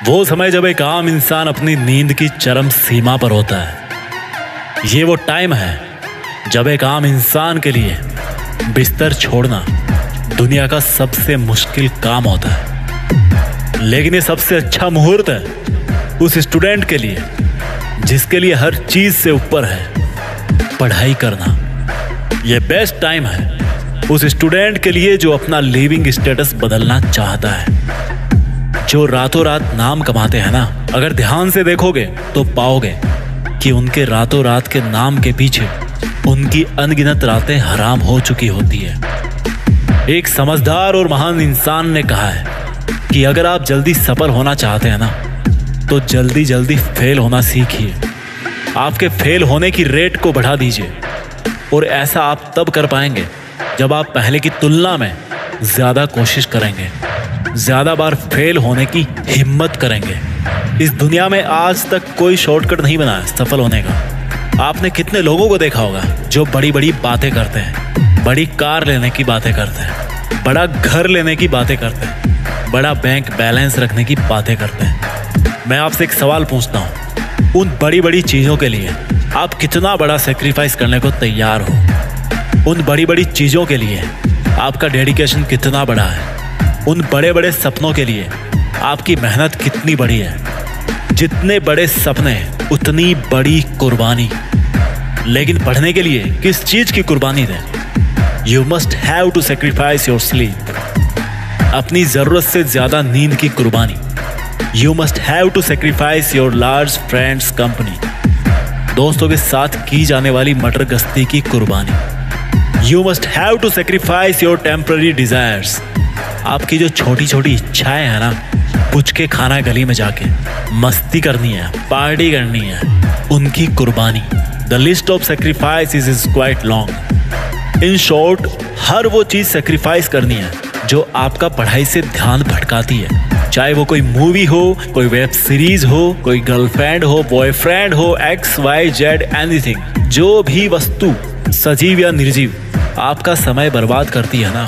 वो समय जब एक आम इंसान अपनी नींद की चरम सीमा पर होता है। ये वो टाइम है जब एक आम इंसान के लिए बिस्तर छोड़ना दुनिया का सबसे मुश्किल काम होता है। लेकिन ये सबसे अच्छा मुहूर्त है उस स्टूडेंट के लिए जिसके लिए हर चीज से ऊपर है पढ़ाई करना। ये बेस्ट टाइम है उस स्टूडेंट के लिए जो अपना लिविंग स्टेटस बदलना चाहता है, जो रातों रात नाम कमाते हैं ना। अगर ध्यान से देखोगे तो पाओगे कि उनके रातों रात के नाम के पीछे उनकी अनगिनत रातें हराम हो चुकी होती है। एक समझदार और महान इंसान ने कहा है कि अगर आप जल्दी सफल होना चाहते हैं ना तो जल्दी जल्दी फेल होना सीखिए। आपके फेल होने की रेट को बढ़ा दीजिए और ऐसा आप तब कर पाएंगे जब आप पहले की तुलना में ज्यादा कोशिश करेंगे, ज्यादा बार फेल होने की हिम्मत करेंगे। इस दुनिया में आज तक कोई शॉर्टकट नहीं बना है सफल होने का। आपने कितने लोगों को देखा होगा जो बड़ी बड़ी बातें करते हैं, बड़ी कार लेने की बातें करते हैं, बड़ा घर लेने की बातें करते हैं, बड़ा बैंक बैलेंस रखने की बातें करते हैं। मैं आपसे एक सवाल पूछता हूँ, उन बड़ी बड़ी चीजों के लिए आप कितना बड़ा सेक्रीफाइस करने को तैयार हो? उन बड़ी बड़ी चीजों के लिए आपका डेडिकेशन कितना बड़ा है? उन बड़े बड़े सपनों के लिए आपकी मेहनत कितनी बड़ी है? जितने बड़े सपने उतनी बड़ी कुर्बानी। लेकिन पढ़ने के लिए किस चीज की कुर्बानी दें? You must have to sacrifice your sleep. अपनी जरूरत से ज्यादा नींद की कुर्बानी। You must have to sacrifice your large friends company. दोस्तों के साथ की जाने वाली मटर गश्ती की कुर्बानी। You must have to sacrifice your temporary desires. आपकी जो छोटी छोटी इच्छाएं हैं ना, पूछ के खाना गली में जाके मस्ती करनी है, पार्टी करनी है, उनकी कुर्बानी। The list of sacrifice is quite long. In short, हर वो चीज सेक्रीफाइस करनी है जो आपका पढ़ाई से ध्यान भटकाती है। चाहे वो कोई मूवी हो, कोई वेब सीरीज हो, कोई गर्लफ्रेंड हो, बॉयफ्रेंड हो, XYZ एनीथिंग। जो भी वस्तु सजीव या निर्जीव आपका समय बर्बाद करती है ना,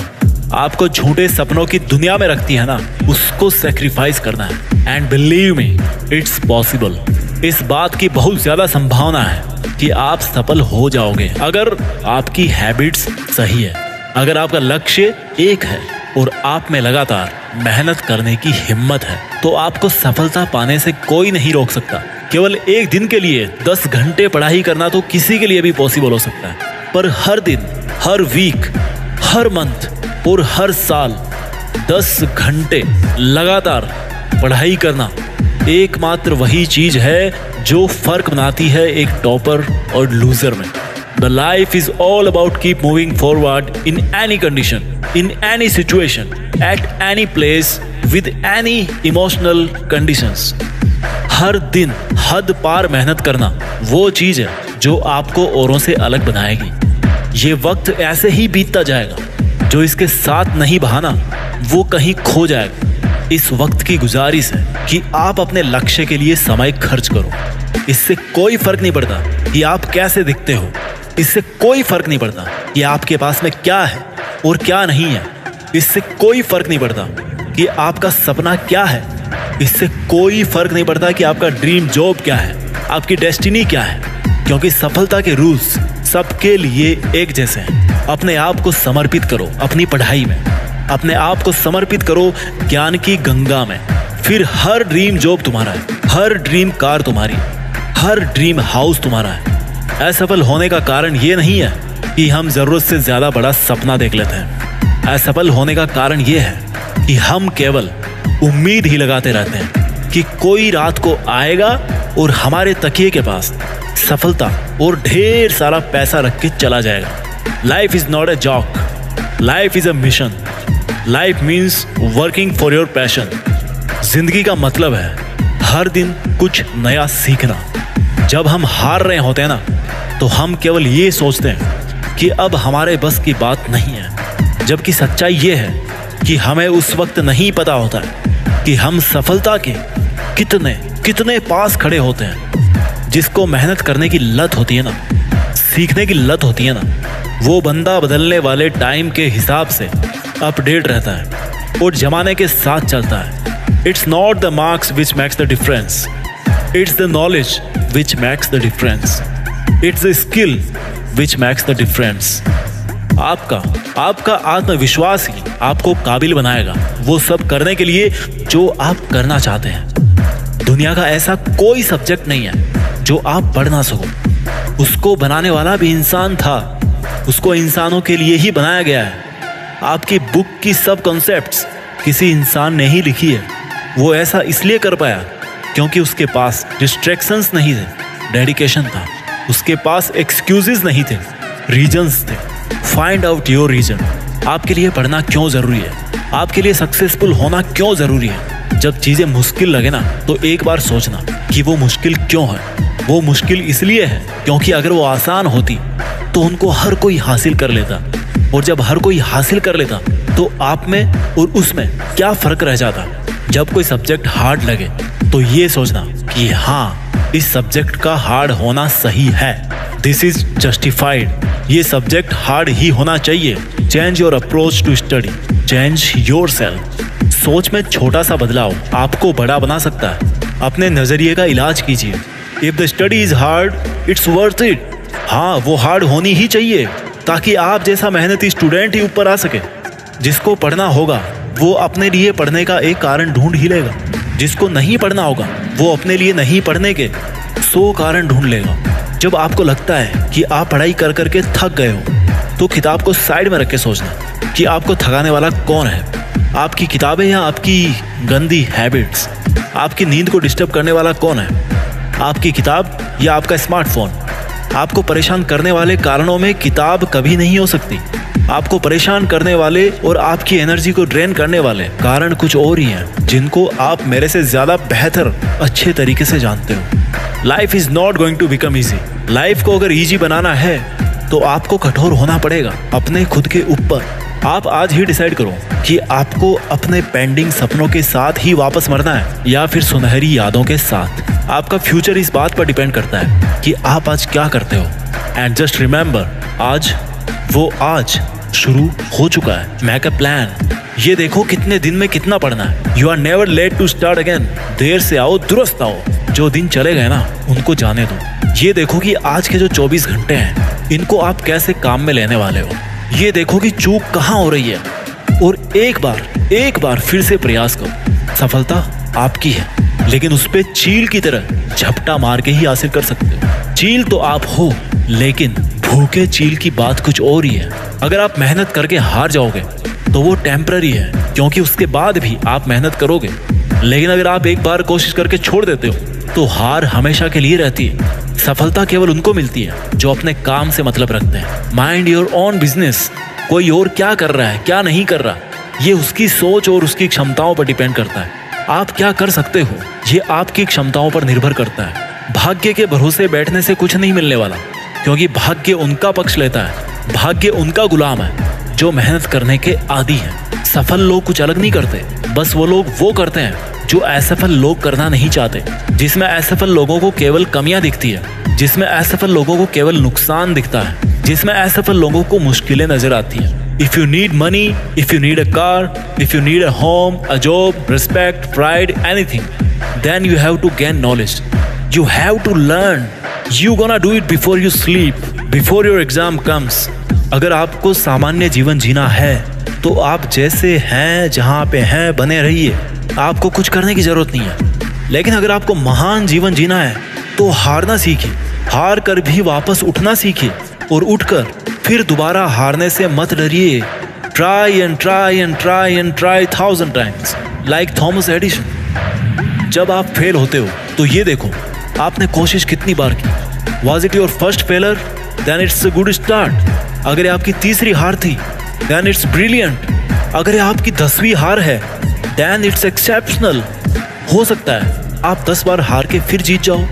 आपको झूठे सपनों की दुनिया में रखती है ना, उसको सेक्रीफाइस करना है। And believe me, it's possible. इस बात की बहुत ज्यादा संभावना है कि आप सफल हो जाओगे अगर आपकी हैबिट्स सही है, अगर आपका लक्ष्य एक है और आप में लगातार मेहनत करने की हिम्मत है, तो आपको सफलता पाने से कोई नहीं रोक सकता। केवल एक दिन के लिए 10 घंटे पढ़ाई करना तो किसी के लिए भी पॉसिबल हो सकता है, पर हर दिन, हर वीक, हर मंथ और हर साल 10 घंटे लगातार पढ़ाई करना एकमात्र वही चीज है जो फर्क बनाती है एक टॉपर और लूजर में। The life is all about keep moving forward in any condition, in any situation, at any place, with any emotional conditions. हर दिन हद पार मेहनत करना वो चीज है जो आपको औरों से अलग बनाएगी। ये वक्त ऐसे ही बीतता जाएगा, जो इसके साथ नहीं बहाना वो कहीं खो जाएगा। इस वक्त की गुजारिश है कि आप अपने लक्ष्य के लिए समय खर्च करो। इससे कोई फर्क नहीं पड़ता कि आप कैसे दिखते हो, इससे कोई फर्क नहीं पड़ता कि आपके पास में क्या है और क्या नहीं है, इससे कोई फर्क नहीं पड़ता कि आपका सपना क्या है, इससे कोई फर्क नहीं पड़ता कि आपका ड्रीम जॉब क्या है, आपकी डेस्टिनी क्या है, क्योंकि सफलता के रूल्स सबके लिए एक जैसे हैं। अपने आप को समर्पित करो अपनी पढ़ाई में, अपने आप को समर्पित करो ज्ञान की गंगा में, फिर हर ड्रीम जॉब तुम्हारा है, हर ड्रीम कार तुम्हारी, हर ड्रीम हाउस तुम्हारा है। असफल होने का कारण ये नहीं है कि हम जरूरत से ज्यादा बड़ा सपना देख लेते हैं। असफल होने का कारण ये है कि हम केवल उम्मीद ही लगाते रहते हैं कि कोई रात को आएगा और हमारे तकिए के पास सफलता और ढेर सारा पैसा रख के चला जाएगा। Life is not a joke, life is a mission. Life means working for your passion. जिंदगी का मतलब है हर दिन कुछ नया सीखना। जब हम हार रहे होते हैं ना, तो हम केवल ये सोचते हैं कि अब हमारे बस की बात नहीं है, जबकि सच्चाई ये है कि हमें उस वक्त नहीं पता होता है कि हम सफलता के कितने कितने पास खड़े होते हैं। जिसको मेहनत करने की लत होती है ना, सीखने की लत होती है ना, वो बंदा बदलने वाले टाइम के हिसाब से अपडेट रहता है और जमाने के साथ चलता है। It's not the marks which makes the difference. It's the knowledge which makes the difference. It's the skill which makes the difference. आपका आत्मविश्वास ही आपको काबिल बनाएगा वो सब करने के लिए जो आप करना चाहते हैं। दुनिया का ऐसा कोई सब्जेक्ट नहीं है जो आप पढ़ ना सको। उसको बनाने वाला भी इंसान था, उसको इंसानों के लिए ही बनाया गया है। आपकी बुक की सब कॉन्सेप्ट्स किसी इंसान ने ही लिखी है। वो ऐसा इसलिए कर पाया क्योंकि उसके पास डिस्ट्रैक्शंस नहीं थे, डेडिकेशन था। उसके पास एक्सक्यूजेस नहीं थे, रीजंस थे। Find out your reason. आपके लिए पढ़ना क्यों जरूरी है, आपके लिए सक्सेसफुल होना क्यों जरूरी है। जब चीजें मुश्किल लगे ना तो एक बार सोचना कि वो मुश्किल क्यों है। वो मुश्किल इसलिए है क्योंकि अगर वो आसान होती तो उनको हर कोई हासिल कर लेता, और जब हर कोई हासिल कर लेता तो आप में और उसमें क्या फर्क रह जाता। जब कोई सब्जेक्ट हार्ड लगे तो ये सोचना कि हाँ, इस सब्जेक्ट का हार्ड होना सही है, दिस इज जस्टिफाइड। ये सब्जेक्ट हार्ड ही होना चाहिए। Change your approach to study, change yourself. सोच में छोटा सा बदलाव आपको बड़ा बना सकता है। अपने नजरिए का इलाज कीजिए। If the study is hard, it's worth it. हाँ, वो हार्ड होनी ही चाहिए ताकि आप जैसा मेहनती स्टूडेंट ही ऊपर आ सके। जिसको पढ़ना होगा वो अपने लिए पढ़ने का एक कारण ढूंढ ही लेगा। जिसको नहीं पढ़ना होगा वो अपने लिए नहीं पढ़ने के 100 कारण ढूंढ लेगा। जब आपको लगता है कि आप पढ़ाई कर करके थक गए हो तो किताब को साइड में रख के सोचना कि आपको थकाने वाला कौन है, आपकी किताबें या आपकी गंदी हैबिट्स। आपकी नींद को डिस्टर्ब करने वाला कौन है, आपकी किताब या आपका स्मार्टफोन। आपको परेशान करने वाले कारणों में किताब कभी नहीं हो सकती। आपको परेशान करने वाले और आपकी एनर्जी को ड्रेन करने वाले कारण कुछ और ही हैं, जिनको आप मेरे से ज्यादा बेहतर अच्छे तरीके से जानते हो। Life is not going to become easy. लाइफ को अगर ईजी बनाना है तो आपको कठोर होना पड़ेगा अपने खुद के ऊपर। आप आज ही डिसाइड करो कि आपको अपने पेंडिंग सपनों के साथ ही वापस मरना है या फिर सुनहरी यादों के साथ। आपका फ्यूचर इस बात पर डिपेंड करता है कि आप आज क्या करते हो। एंड जस्ट रिमेंबर, आज शुरू हो चुका है। Make a plan. ये देखो कितने दिन में कितना पढ़ना है। You are never late to start again. देर से आओ दुरुस्त आओ। जो दिन चले गए ना उनको जाने दो। ये देखो कि आज के जो 24 घंटे हैं इनको आप कैसे काम में लेने वाले हो। ये देखो कि चूक कहाँ हो रही है और एक बार फिर से प्रयास करो। सफलता आपकी है, लेकिन उस पे चील की तरह झपटा मार के ही हासिल कर सकते हो। चील तो आप हो, लेकिन भूखे चील की बात कुछ और ही है। अगर आप मेहनत करके हार जाओगे तो वो टेम्पररी है, क्योंकि उसके बाद भी आप मेहनत करोगे। लेकिन अगर आप एक बार कोशिश करके छोड़ देते हो तो हार हमेशा के लिए रहती है। सफलता केवल उनको मिलती है जो अपने काम से मतलब रखते हैं। Mind your own business. कोई और क्या कर रहा है क्या नहीं कर रहा, ये उसकी सोच और उसकी क्षमताओं पर डिपेंड करता है। आप क्या कर सकते हो ये आपकी क्षमताओं पर निर्भर करता है। भाग्य के भरोसे बैठने से कुछ नहीं मिलने वाला, क्योंकि भाग्य उनका पक्ष लेता है। भाग्य उनका गुलाम है जो मेहनत करने के आदी हैं। सफल लोग कुछ अलग नहीं करते, बस वो लोग वो करते हैं जो असफल लोग करना नहीं चाहते। जिसमें असफल लोगों को केवल कमियां दिखती है, जिसमें असफल लोगों को केवल नुकसान दिखता है, जिसमें असफल लोगों को मुश्किलें नजर आती हैं। If you need money, if you need a car, if you need a home, a job, respect, pride, anything, then you have to gain knowledge. You have to learn. You gonna do it before you sleep, before your exam comes. अगर आपको सामान्य जीवन जीना है तो आप जैसे हैं जहाँ पे हैं बने रहिए। आपको कुछ करने की जरूरत नहीं है। लेकिन अगर आपको महान जीवन जीना है तो हारना सीखिए। हार कर भी वापस उठना सीखिए और उठकर फिर दोबारा हारने से मत डरिए। Try and try and try and try 1000 times, like Thomas Edison. जब आप फेल होते हो तो ये देखो आपने कोशिश कितनी बार की। Was it your first failure? Then it's a good start. अगर आपकी तीसरी हार थी देन इट्स ब्रिलियंट। अगर आपकी 10वीं हार है देन इट्स एक्सेप्शनल। हो सकता है आप 10 बार हार के फिर जीत जाओ।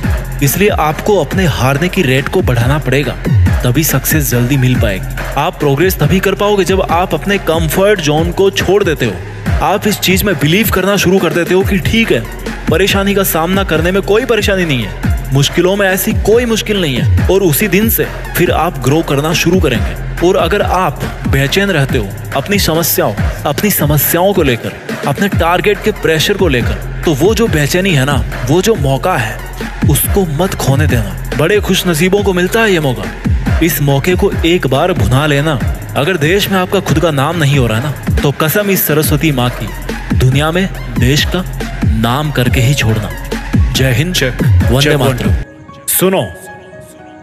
इसलिए आपको अपने हारने की रेट को बढ़ाना पड़ेगा, तभी सक्सेस जल्दी मिल पाएगी। आप प्रोग्रेस तभी कर पाओगे जब आप अपने कंफर्ट जोन को छोड़ देते हो। आप इस चीज में बिलीव करना शुरू कर देते हो कि ठीक है, परेशानी का सामना करने में कोई परेशानी नहीं है। मुश्किलों में ऐसी कोई मुश्किल नहीं है और उसी दिन से फिर आप ग्रो करना शुरू करेंगे। और अगर आप बेचैन रहते हो अपनी समस्याओं को लेकर, अपने टारगेट के प्रेशर को लेकर, तो वो जो बेचैनी है ना, वो जो मौका है, उसको मत खोने देना। बड़े खुश नसीबों को मिलता है ये मौका। इस मौके को एक बार भुना लेना। अगर देश में आपका खुद का नाम नहीं हो रहा है ना, तो कसम इस सरस्वती माँ की, दुनिया में देश का नाम करके ही छोड़ना। जय हिंद, वंदे मातरम। सुनो,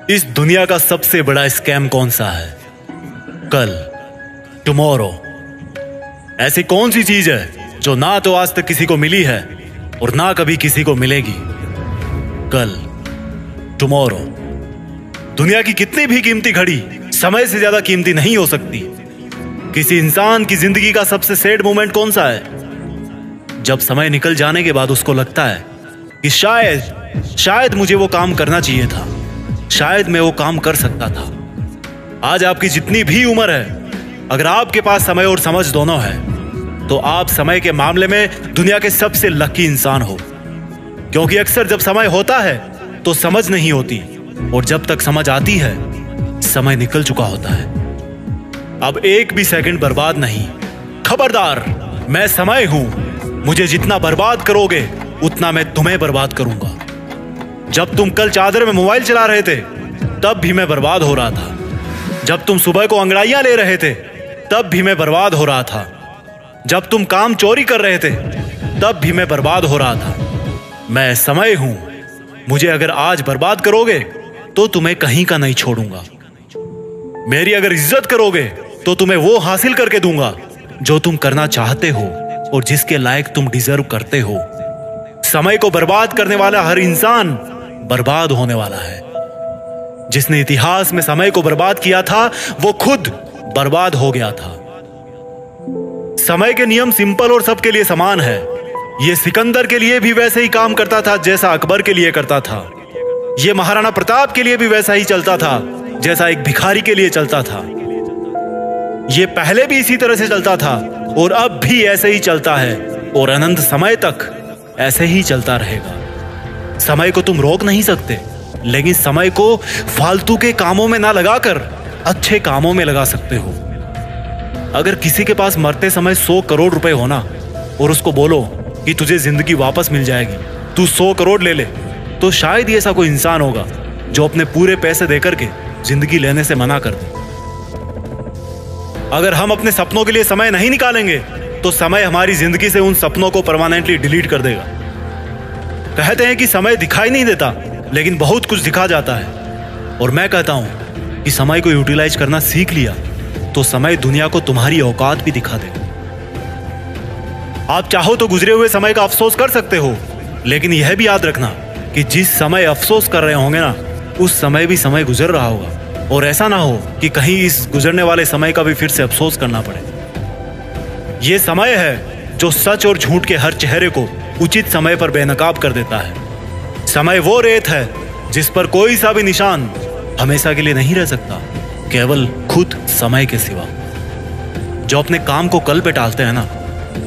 इस दुनिया का सबसे बड़ा स्कैम कौन सा है? कल, टुमारो। ऐसी कौन सी चीज है जो ना तो आज तक किसी को मिली है और ना कभी किसी को मिलेगी? कल, टुमारो। दुनिया की कितनी भी कीमती घड़ी समय से ज्यादा कीमती नहीं हो सकती। किसी इंसान की जिंदगी का सबसे सैड मोमेंट कौन सा है? जब समय निकल जाने के बाद उसको लगता है कि शायद मुझे वो काम करना चाहिए था, शायद मैं वो काम कर सकता था। आज आपकी जितनी भी उम्र है, अगर आपके पास समय और समझ दोनों है, तो आप समय के मामले में दुनिया के सबसे लकी इंसान हो। क्योंकि अक्सर जब समय होता है तो समझ नहीं होती, और जब तक समझ आती है समय निकल चुका होता है। अब एक भी सेकंड बर्बाद नहीं। खबरदार, मैं समय हूं। मुझे जितना बर्बाद करोगे उतना मैं तुम्हें बर्बाद करूंगा। जब तुम कल चादर में मोबाइल चला रहे थे, तब भी मैं बर्बाद हो रहा था। जब तुम सुबह को अंगड़ाइयां ले रहे थे, तब भी मैं बर्बाद हो रहा था। जब तुम काम चोरी कर रहे थे, तब भी मैं बर्बाद हो रहा था। मैं समय हूं। मुझे अगर आज बर्बाद करोगे तो तुम्हें कहीं का नहीं छोड़ूंगा। मेरी अगर इज्जत करोगे तो तुम्हें वो हासिल करके दूंगा जो तुम करना चाहते हो और जिसके लायक तुम डिजर्व करते हो। समय को बर्बाद करने वाला हर इंसान बर्बाद होने वाला है। जिसने इतिहास में समय को बर्बाद किया था, वो खुद बर्बाद हो गया था। समय के नियम सिंपल और सबके लिए समान है। ये सिकंदर के लिए भी वैसे ही काम करता था जैसा अकबर के लिए करता था। ये महाराणा प्रताप के लिए भी वैसा ही चलता था जैसा एक भिखारी के लिए चलता था। ये पहले भी इसी तरह से चलता था और अब भी ऐसे ही चलता है और अनंत समय तक ऐसे ही चलता रहेगा। समय को तुम रोक नहीं सकते, लेकिन समय को फालतू के कामों में ना लगाकर अच्छे कामों में लगा सकते हो। अगर किसी के पास मरते समय 100 करोड़ रुपए होना और उसको बोलो कि तुझे जिंदगी वापस मिल जाएगी, तू 100 करोड़ ले ले, तो शायद ही ऐसा कोई इंसान होगा जो अपने पूरे पैसे देकर के जिंदगी लेने से मना कर दे। अगर हम अपने सपनों के लिए समय नहीं निकालेंगे तो समय हमारी जिंदगी से उन सपनों को परमानेंटली डिलीट कर देगा। कहते हैं कि समय दिखाई नहीं देता, लेकिन बहुत कुछ दिखा जाता है। और मैं कहता हूं कि समय को यूटिलाइज करना सीख लिया तो समय दुनिया को तुम्हारी औकात भी दिखा देगा। आप चाहो तो गुजरे हुए समय का अफसोस कर सकते हो, लेकिन यह भी याद रखना कि जिस समय अफसोस कर रहे होंगे ना, उस समय भी समय गुजर रहा होगा। और ऐसा ना हो कि कहीं इस गुजरने वाले समय का भी फिर से अफसोस करना पड़े। यह समय है जो सच और झूठ के हर चेहरे को उचित समय पर बेनकाब कर देता है। समय वो रेत है जिस पर कोई सा भी निशान हमेशा के लिए नहीं रह सकता, केवल खुद समय के सिवा। जो अपने काम को कल पे टालते हैं ना,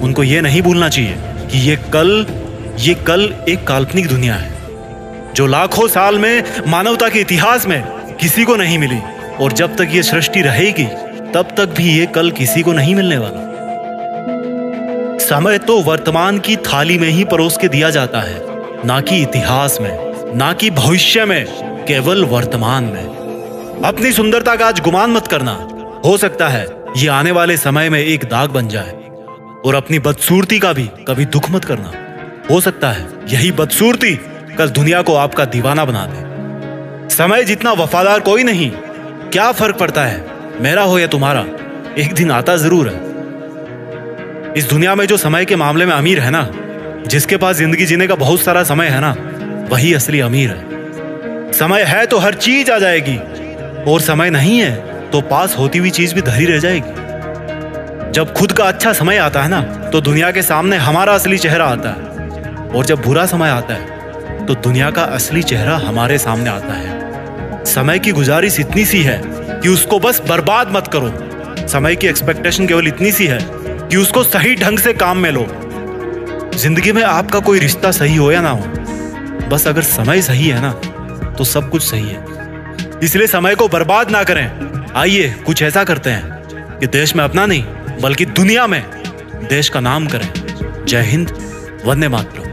उनको ये नहीं भूलना चाहिए कि ये कल एक काल्पनिक दुनिया है जो लाखों साल में मानवता के इतिहास में किसी को नहीं मिली, और जब तक ये सृष्टि रहेगी तब तक भी ये कल किसी को नहीं मिलने वाला। समय तो वर्तमान की थाली में ही परोस के दिया जाता है, ना कि इतिहास में, ना कि भविष्य में, केवल वर्तमान में। अपनी सुंदरता का आज गुमान मत करना। हो सकता है ये आने वाले समय में एक दाग बन जाए। और अपनी बदसूरती का भी कभी दुख मत करना। हो सकता है यही बदसूरती कल दुनिया को आपका दीवाना बना दे। समय जितना वफादार कोई नहीं। क्या फर्क पड़ता है मेरा हो या तुम्हारा, एक दिन आता जरूर है। इस दुनिया में जो समय के मामले में अमीर है ना, जिसके पास जिंदगी जीने का बहुत सारा समय है ना, वही असली अमीर है। समय है तो हर चीज आ जाएगी, और समय नहीं है तो पास होती हुई चीज भी धरी रह जाएगी। जब खुद का अच्छा समय आता है ना, तो दुनिया के सामने हमारा असली चेहरा आता है, और जब बुरा समय आता है तो दुनिया का असली चेहरा हमारे सामने आता है। समय की गुजारिश इतनी सी है कि उसको बस बर्बाद मत करो। समय की एक्सपेक्टेशन केवल इतनी सी है कि उसको सही ढंग से काम में लो। जिंदगी में आपका कोई रिश्ता सही हो या ना हो, बस अगर समय सही है ना तो सब कुछ सही है। इसलिए समय को बर्बाद ना करें। आइए कुछ ऐसा करते हैं कि देश में अपना नहीं बल्कि दुनिया में देश का नाम करें। जय हिंद, वंदे मातरम।